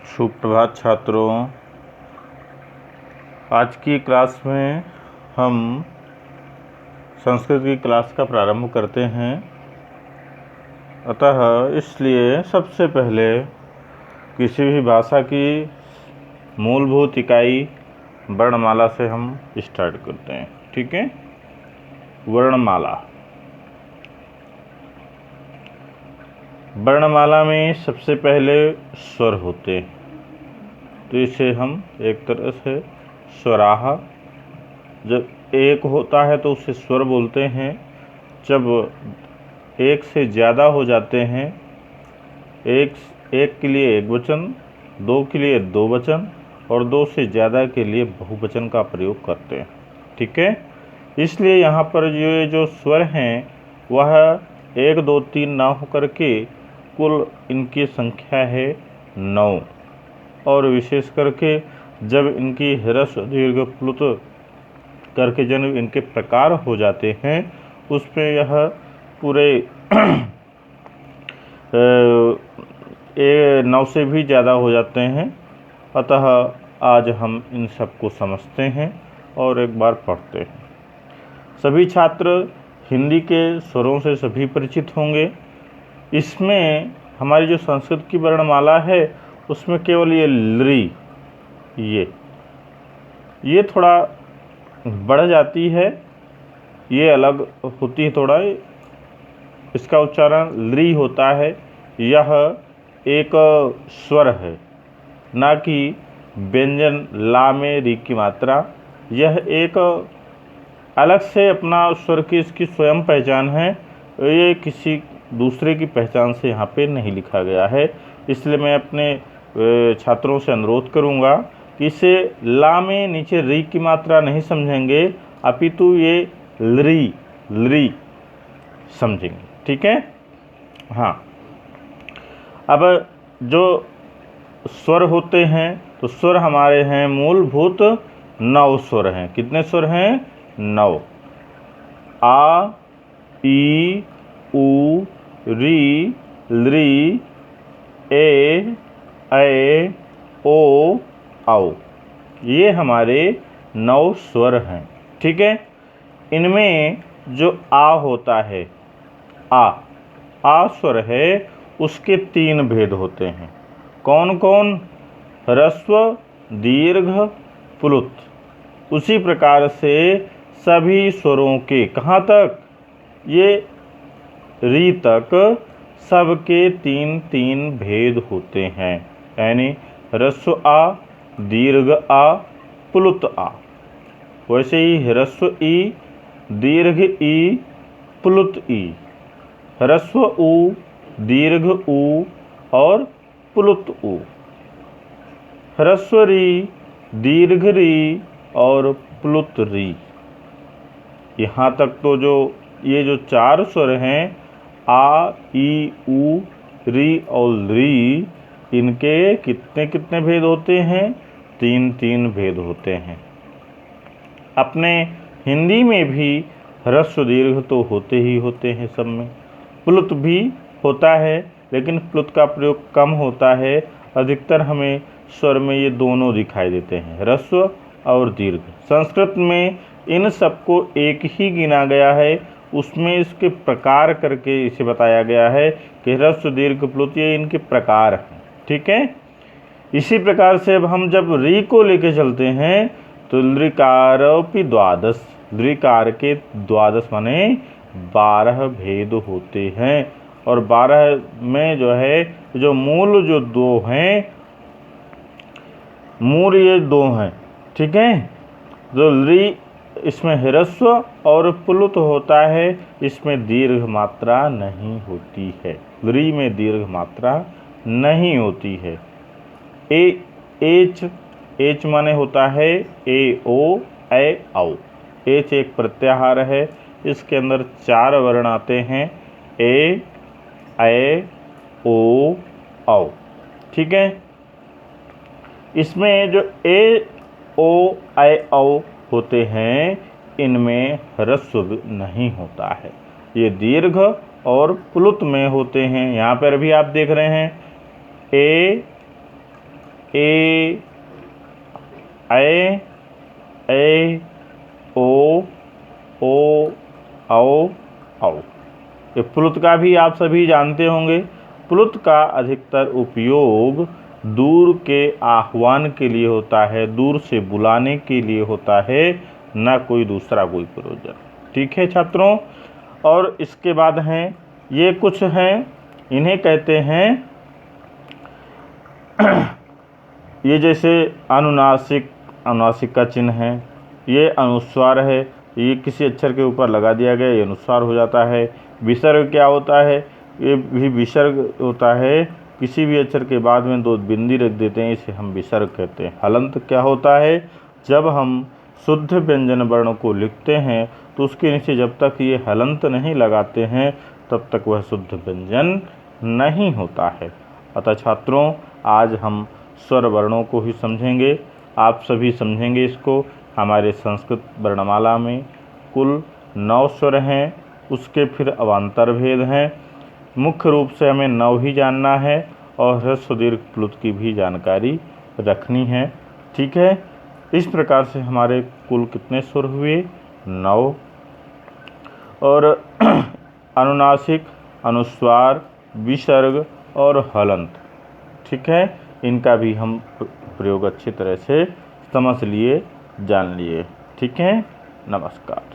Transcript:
सुप्रभात छात्रों। आज की क्लास में हम संस्कृत की क्लास का प्रारंभ करते हैं। अतः इसलिए सबसे पहले किसी भी भाषा की मूलभूत इकाई वर्णमाला से हम स्टार्ट करते हैं। ठीक है, वर्णमाला। वर्णमाला में सबसे पहले स्वर होते हैं, तो इसे हम एक तरह से स्वराह, जब एक होता है तो उसे स्वर बोलते हैं। जब एक से ज़्यादा हो जाते हैं, एक के लिए एक वचन, दो के लिए दो वचन और दो से ज़्यादा के लिए बहुवचन का प्रयोग करते हैं। ठीक है, इसलिए यहाँ पर ये जो स्वर हैं वह 1 2 3 ना होकर के कुल इनकी संख्या है 9। और विशेष करके जब इनकी ह्रस्व दीर्घ प्लुत करके जब इनके प्रकार हो जाते हैं उसमें यह पूरे 9 से भी ज़्यादा हो जाते हैं। अतः आज हम इन सब को समझते हैं और एक बार पढ़ते हैं। सभी छात्र हिंदी के स्वरों से सभी परिचित होंगे। इसमें हमारी जो संस्कृत की वर्णमाला है उसमें केवल ये लृ, ये थोड़ा बढ़ जाती है, ये अलग होती है थोड़ा। इसका उच्चारण लृ होता है। यह एक स्वर है, ना कि व्यंजन ला में री की मात्रा। यह एक अलग से अपना स्वर की इसकी स्वयं पहचान है। ये किसी दूसरे की पहचान से यहाँ पे नहीं लिखा गया है। इसलिए मैं अपने छात्रों से अनुरोध करूँगा कि इसे ला में नीचे री की मात्रा नहीं समझेंगे, अपितु ये लृ समझेंगे। ठीक है। हाँ, अब जो स्वर होते हैं तो स्वर हमारे हैं मूलभूत 9 स्वर हैं। कितने स्वर हैं? 9। आ, ई, उ, री, लृ, ए, ऐ, ओ, औ। ये हमारे 9 स्वर हैं। ठीक है। इनमें जो आ होता है, आ स्वर है, उसके 3 भेद होते हैं। कौन कौन? ह्रस्व, दीर्घ, प्लुत। उसी प्रकार से सभी स्वरों के कहाँ तक? ये री तक सबके 3 भेद होते हैं। यानी ह्रस्व आ, दीर्घ आ, प्लुत आ। वैसे ही ह्रस्व ई, दीर्घ ई, प्लुत ई। ह्रस्व उ, दीर्घ उ और प्लुत उ। ह्रस्व री, दीर्घ री और प्लुत री। यहाँ तक तो जो ये जो 4 स्वर हैं, आ, ई, उ, री और लृ, इनके कितने भेद होते हैं? 3 भेद होते हैं। अपने हिंदी में भी ह्रस्व दीर्घ तो होते ही होते हैं सब में। प्लुत भी होता है, लेकिन प्लुत का प्रयोग कम होता है। अधिकतर हमें स्वर में ये दोनों दिखाई देते हैं, ह्रस्व और दीर्घ। संस्कृत में इन सबको एक ही गिना गया है, उसमें इसके प्रकार करके इसे बताया गया है कि ह्रस्व दीर्घ प्लुत ये इनके प्रकार हैं। ठीक है। इसी प्रकार से अब हम जब री को लेके चलते हैं तो लृकारोपि द्वादश, लृकार के 12 माने 12 भेद होते हैं। और 12 में जो है जो मूल जो 2 हैं, मूल ये 2 हैं। ठीक है। जो लृ इसमें ह्रस्व और प्लुत होता है, इसमें दीर्घ मात्रा नहीं होती है। लृ में दीर्घ मात्रा नहीं होती है। एच माने होता है ए, ओ, ऐ, औ। एच एक प्रत्याहार है। इसके अंदर 4 वर्ण आते हैं, ए, ऐ, ओ, औ। ठीक है। इसमें जो ए, ओ, ऐ, औ होते हैं, इनमें ह्रस्व नहीं होता है। ये दीर्घ और प्लुत में होते हैं। यहाँ पर भी आप देख रहे हैं ए, ए, ऐ, ओ, औ, औ। ये प्लुत का भी आप सभी जानते होंगे। प्लुत का अधिकतर उपयोग दूर के आह्वान के लिए होता है, दूर से बुलाने के लिए होता है, न कोई दूसरा कोई प्रयोजन। ठीक है छात्रों। और इसके बाद हैं ये कुछ हैं, इन्हें कहते हैं ये जैसे अनुनासिक, अनुनासिक का चिन्ह है, ये अनुस्वार है, ये किसी अक्षर के ऊपर लगा दिया गया, ये अनुस्वार हो जाता है। विसर्ग क्या होता है? ये भी विसर्ग होता है, किसी भी अक्षर के बाद में दो बिंदी रख देते हैं, इसे हम विसर्ग कहते हैं। हलंत क्या होता है? जब हम शुद्ध व्यंजन वर्ण को लिखते हैं तो उसके नीचे जब तक ये हलंत नहीं लगाते हैं तब तक वह शुद्ध व्यंजन नहीं होता है। अतः छात्रों, आज हम स्वर वर्णों को ही समझेंगे, आप सभी समझेंगे इसको। हमारे संस्कृत वर्णमाला में कुल 9 स्वर हैं, उसके फिर अवान्तर भेद हैं। मुख्य रूप से हमें 9 ही जानना है और ह्रस्व दीर्घ प्लुत की भी जानकारी रखनी है। ठीक है। इस प्रकार से हमारे कुल कितने स्वर हुए? 9। और अनुनासिक, अनुस्वार, विसर्ग और हलंत, ठीक है, इनका भी हम प्रयोग अच्छी तरह से समझ लिए, जान लिए। ठीक है। नमस्कार।